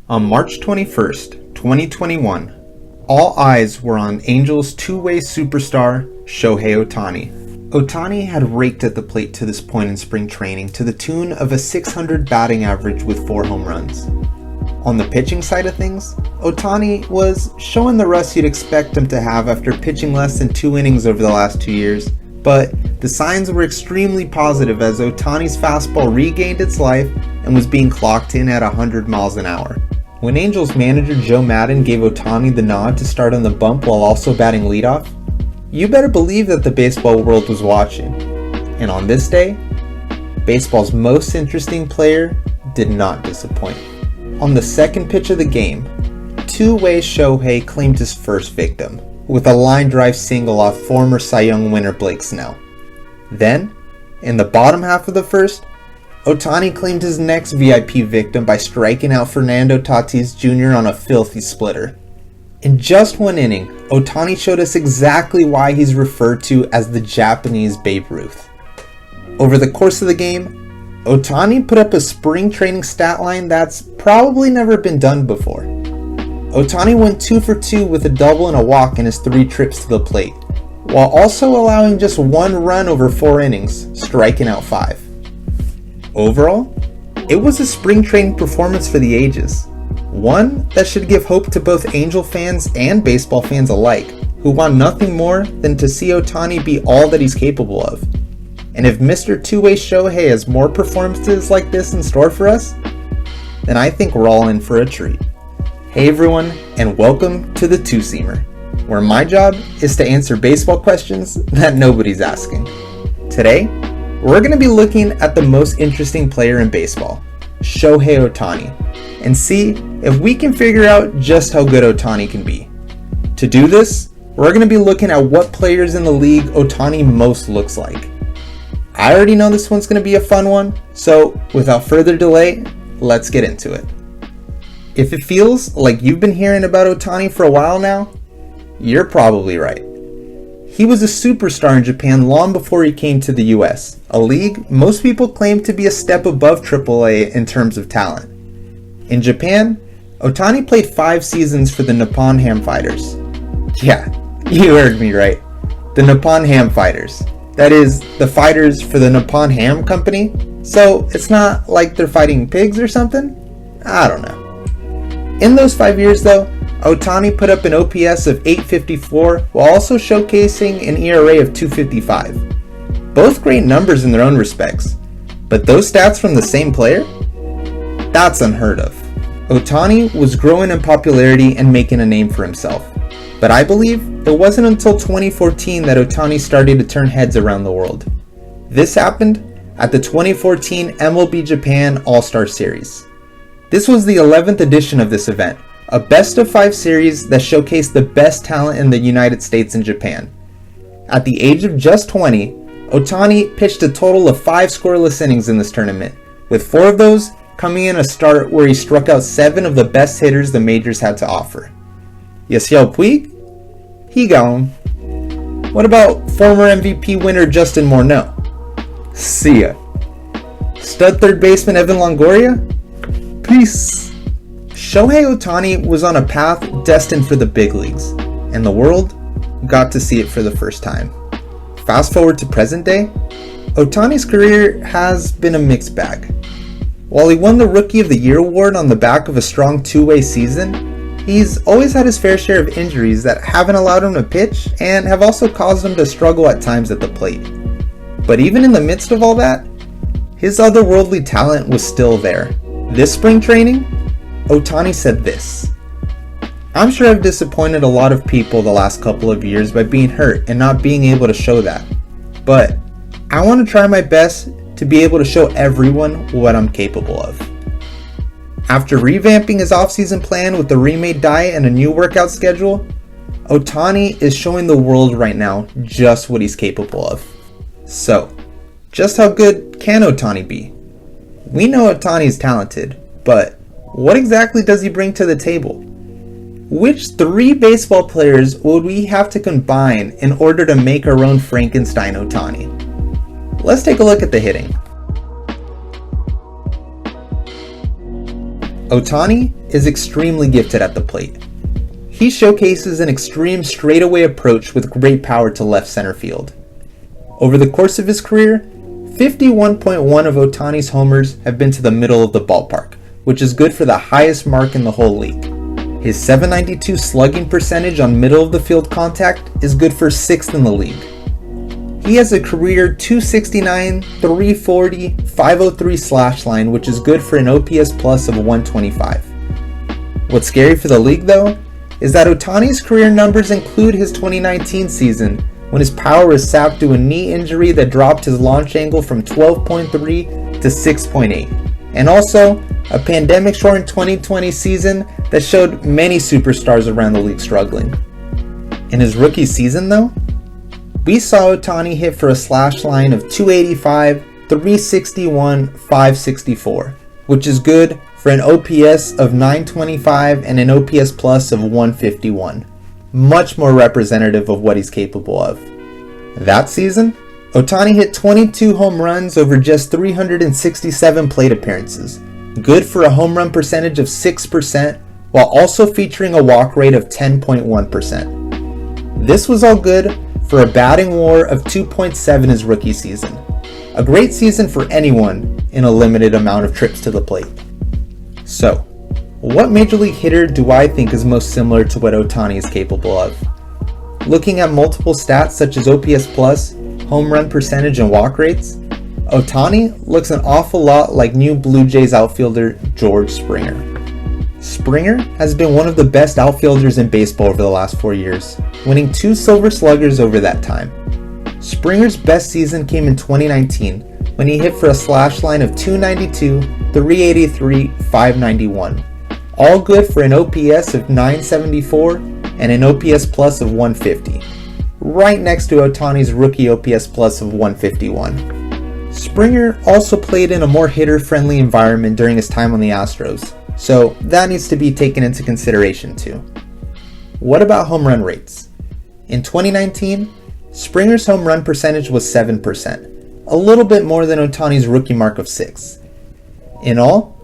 On March 21st, 2021, all eyes were on Angels two-way superstar Shohei Ohtani. Ohtani had raked at the plate to this point in spring training to the tune of a .600 batting average with 4 home runs. On the pitching side of things, Ohtani was showing the rust you'd expect him to have after pitching less than 2 innings over the last 2 years, but the signs were extremely positive as Ohtani's fastball regained its life and was being clocked in at 100 miles an hour. When Angels manager Joe Maddon gave Ohtani the nod to start on the bump while also batting leadoff, you better believe that the baseball world was watching. And on this day, baseball's most interesting player did not disappoint. On the second pitch of the game, two-way Shohei claimed his first victim with a line drive single off former Cy Young winner Blake Snell. Then, in the bottom half of the first, Ohtani claimed his next VIP victim by striking out Fernando Tatis Jr. on a filthy splitter. In just 1 inning, Ohtani showed us exactly why he's referred to as the Japanese Babe Ruth. Over the course of the game, Ohtani put up a spring training stat line that's probably never been done before. Ohtani went 2 for 2 with a double and a walk in his 3 trips to the plate, while also allowing just 1 run over 4 innings, striking out 5. Overall, it was a spring training performance for the ages. One that should give hope to both Angel fans and baseball fans alike, who want nothing more than to see Ohtani be all that he's capable of. And if Mr. Two-Way Shohei has more performances like this in store for us, then I think we're all in for a treat. Hey everyone, and welcome to the Two-Seamer, where my job is to answer baseball questions that nobody's asking. Today, we're going to be looking at the most interesting player in baseball, Shohei Ohtani, and see if we can figure out just how good Ohtani can be. To do this, we're going to be looking at what players in the league Ohtani most looks like. I already know this one's going to be a fun one, so without further delay, let's get into it. If it feels like you've been hearing about Ohtani for a while now, you're probably right. He was a superstar in Japan long before he came to the US, a league most people claim to be a step above AAA in terms of talent. In Japan, Ohtani played 5 seasons for the Nippon Ham Fighters. Yeah, you heard me right. The Nippon Ham Fighters. That is, the fighters for the Nippon Ham Company. So it's not like they're fighting pigs or something? I don't know. In those 5 years though, Ohtani put up an OPS of .854 while also showcasing an ERA of .255. Both great numbers in their own respects, but those stats from the same player? That's unheard of. Ohtani was growing in popularity and making a name for himself, but I believe it wasn't until 2014 that Ohtani started to turn heads around the world. This happened at the 2014 MLB Japan All-Star Series. This was the 11th edition of this event, a best-of-5 series that showcased the best talent in the United States and Japan. At the age of just 20, Ohtani pitched a total of 5 scoreless innings in this tournament, with 4 of those coming in a start where he struck out 7 of the best hitters the majors had to offer. Yasiel Puig? He gone. What about former MVP winner Justin Morneau? See ya. Stud third baseman Evan Longoria? Peace. Shohei Ohtani was on a path destined for the big leagues, and the world got to see it for the first time. Fast forward to present day, Ohtani's career has been a mixed bag. While he won the Rookie of the Year award on the back of a strong 2-way season, he's always had his fair share of injuries that haven't allowed him to pitch and have also caused him to struggle at times at the plate. But even in the midst of all that, his otherworldly talent was still there. This spring training, Ohtani said this: "I'm sure I've disappointed a lot of people the last couple of years by being hurt and not being able to show that. But I want to try my best to be able to show everyone what I'm capable of." After revamping his offseason plan with the remade diet and a new workout schedule, Ohtani is showing the world right now just what he's capable of. So, just how good can Ohtani be? We know Ohtani is talented, but what exactly does he bring to the table? Which 3 baseball players would we have to combine in order to make our own Frankenstein Ohtani? Let's take a look at the hitting. Ohtani is extremely gifted at the plate. He showcases an extreme straightaway approach with great power to left center field. Over the course of his career, 51.1 of Ohtani's homers have been to the middle of the ballpark, which is good for the highest mark in the whole league. His .792 slugging percentage on middle of the field contact is good for 6th in the league. He has a career .269, .340, .503 slash line, which is good for an OPS plus of 125. What's scary for the league though, is that Ohtani's career numbers include his 2019 season, when his power was sapped due to a knee injury that dropped his launch angle from 12.3 to 6.8, and also a pandemic-shortened 2020 season that showed many superstars around the league struggling. In his rookie season though, we saw Ohtani hit for a slash line of .285, .361, .564, which is good for an OPS of 925 and an OPS plus of 151. Much more representative of what he's capable of. That season, Ohtani hit 22 home runs over just 367 plate appearances, good for a home run percentage of 6%, while also featuring a walk rate of 10.1%. This was all good for a batting WAR of 2.7 his rookie season. A great season for anyone in a limited amount of trips to the plate. So, what major league hitter do I think is most similar to what Ohtani is capable of? Looking at multiple stats such as OPS plus, home run percentage, and walk rates, Ohtani looks an awful lot like new Blue Jays outfielder George Springer. Springer has been one of the best outfielders in baseball over the last 4 years, winning 2 Silver Sluggers over that time. Springer's best season came in 2019, when he hit for a slash line of .292, .383, .591, all good for an OPS of 974 and an OPS plus of 150, right next to Ohtani's rookie OPS plus of 151. Springer also played in a more hitter-friendly environment during his time on the Astros, so that needs to be taken into consideration too. What about home run rates? In 2019, Springer's home run percentage was 7%, a little bit more than Ohtani's rookie mark of 6. In all,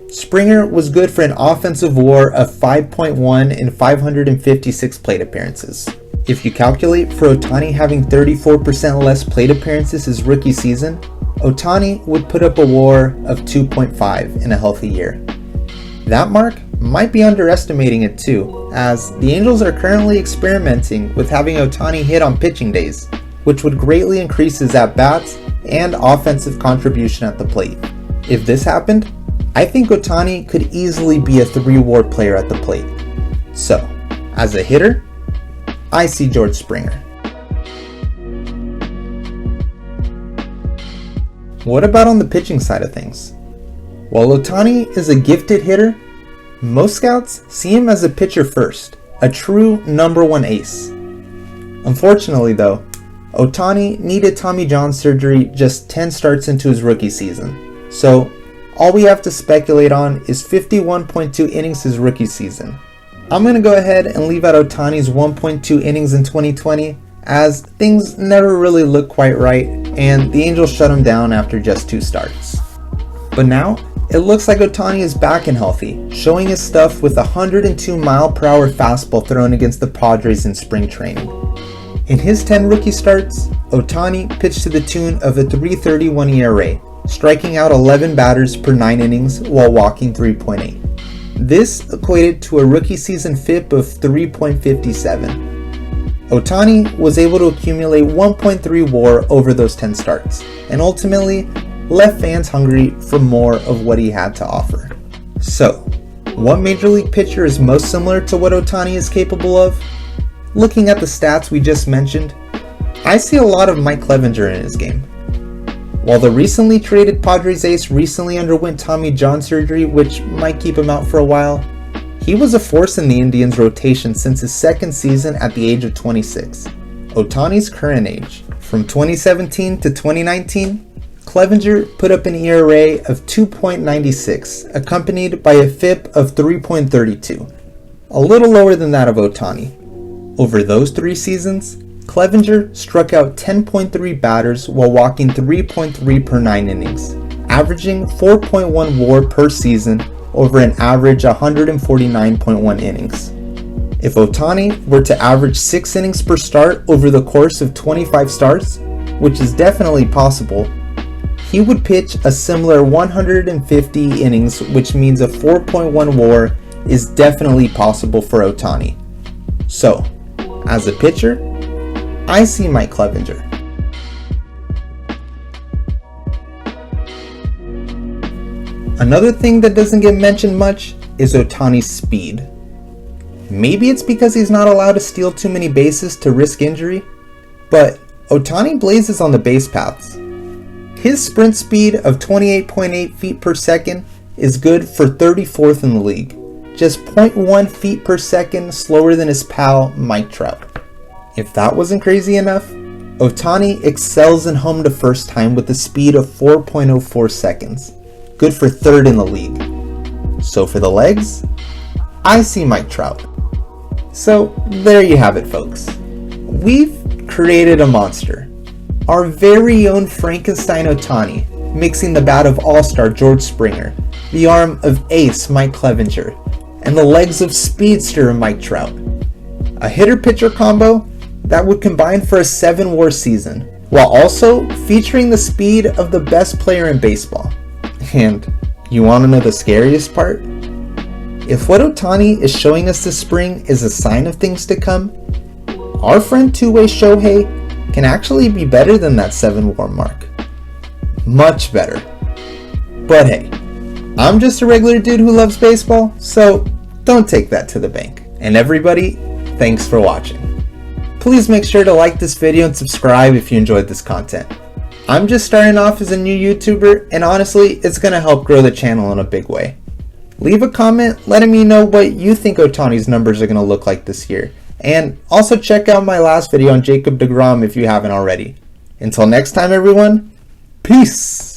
Springer was good for an offensive WAR of 5.1 in 556 plate appearances. If you calculate for Ohtani having 34% less plate appearances his rookie season, Ohtani would put up a WAR of 2.5 in a healthy year. That mark might be underestimating it too, as the Angels are currently experimenting with having Ohtani hit on pitching days, which would greatly increase his at-bats and offensive contribution at the plate. If this happened, I think Ohtani could easily be a 3-WAR player at the plate. So, as a hitter, I see George Springer. What about on the pitching side of things? While Ohtani is a gifted hitter, most scouts see him as a pitcher first, a true number 1 ace. Unfortunately though, Ohtani needed Tommy John surgery just 10 starts into his rookie season, so all we have to speculate on is 51.2 innings his rookie season. I'm going to go ahead and leave out Ohtani's 1.2 innings in 2020, as things never really looked quite right and the Angels shut him down after just 2 starts. But now, it looks like Ohtani is back and healthy, showing his stuff with a 102-mile-per-hour fastball thrown against the Padres in spring training. In his 10 rookie starts, Ohtani pitched to the tune of a .331 ERA, striking out 11 batters per 9 innings while walking 3.8. This equated to a rookie season FIP of 3.57. Ohtani was able to accumulate 1.3 WAR over those 10 starts, and ultimately left fans hungry for more of what he had to offer. So, what major league pitcher is most similar to what Ohtani is capable of? Looking at the stats we just mentioned, I see a lot of Mike Clevinger in his game. While the recently traded Padres ace recently underwent Tommy John surgery, which might keep him out for a while, he was a force in the Indians' rotation since his second season at the age of 26. Ohtani's current age. From 2017 to 2019, Clevinger put up an ERA of 2.96, accompanied by a FIP of 3.32, a little lower than that of Ohtani. Over those 3 seasons, Clevinger struck out 10.3 batters while walking 3.3 per 9 innings, averaging 4.1 WAR per season over an average 149.1 innings. If Ohtani were to average 6 innings per start over the course of 25 starts, which is definitely possible, he would pitch a similar 150 innings, which means a 4.1 WAR is definitely possible for Ohtani. So, as a pitcher, I see Mike Clevenger. Another thing that doesn't get mentioned much is Ohtani's speed. Maybe it's because he's not allowed to steal too many bases to risk injury, but Ohtani blazes on the base paths. His sprint speed of 28.8 feet per second is good for 34th in the league, just 0.1 feet per second slower than his pal Mike Trout. If that wasn't crazy enough, Ohtani excels in home to first time with a speed of 4.04 seconds, good for 3rd in the league. So for the legs, I see Mike Trout. So there you have it, folks. We've created a monster. Our very own Frankenstein Ohtani, mixing the bat of all-star George Springer, the arm of ace Mike Clevenger, and the legs of speedster Mike Trout. A hitter-pitcher combo that would combine for a 7-WAR season, while also featuring the speed of the best player in baseball. And you want to know the scariest part? If what Ohtani is showing us this spring is a sign of things to come, our friend two-way Shohei can actually be better than that 7-WAR mark. Much better. But hey, I'm just a regular dude who loves baseball, so don't take that to the bank. And everybody, thanks for watching. Please make sure to like this video and subscribe if you enjoyed this content. I'm just starting off as a new YouTuber, and honestly, it's going to help grow the channel in a big way. Leave a comment letting me know what you think Ohtani's numbers are going to look like this year. And also check out my last video on Jacob deGrom if you haven't already. Until next time, everyone, peace!